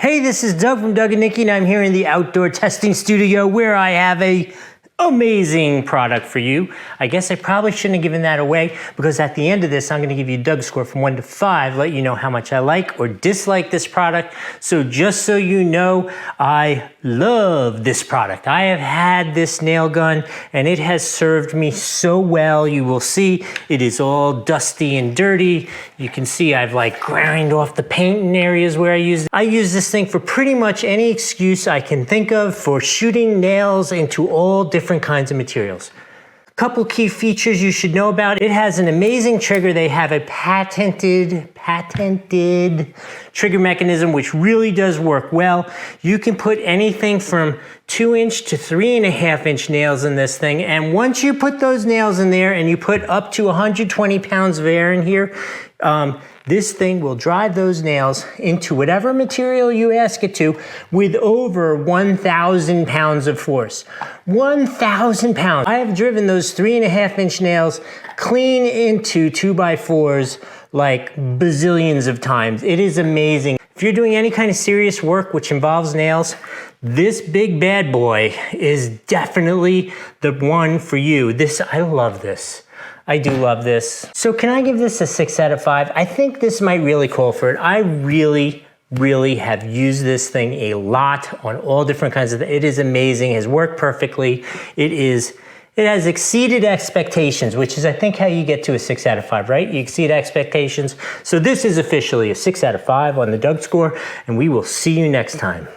Hey, this is Doug from Doug and Nikki, and I'm here in the outdoor testing studio where I have a amazing product for you. I guess I probably shouldn't have given that away because at the end of this, I'm going to give you a Doug score from 1 to 5, let you know how much I like or dislike this product. So just so you know, I love this product. I have had this nail gun and it has served me so well. You will see it is all dusty and dirty. You can see I've like ground off the paint in areas where I use it. I use this thing for pretty much any excuse I can think of for shooting nails into all different kinds of materials. Couple key features you should know about. It has an amazing trigger. They have a patented trigger mechanism which really does work well. You can put anything from 2-inch to 3.5-inch nails in this thing, and once you put those nails in there and you put up to 120 pounds of air in here, this thing will drive those nails into whatever material you ask it to with over 1,000 pounds of force. 1,000 pounds. I have driven those 3.5-inch nails clean into 2x4s like bazillions of times. It is amazing. If you're doing any kind of serious work which involves nails, this big bad boy is definitely the one for you. I love this. I do love this. So can I give this a 6 out of 5? I think this might really call for it. I really have used this thing a lot on all different kinds of things. It is amazing, it has worked perfectly. It has exceeded expectations, which is I think how you get to a 6 out of 5, right? You exceed expectations. So this is officially a 6 out of 5 on the Doug score, and we will see you next time.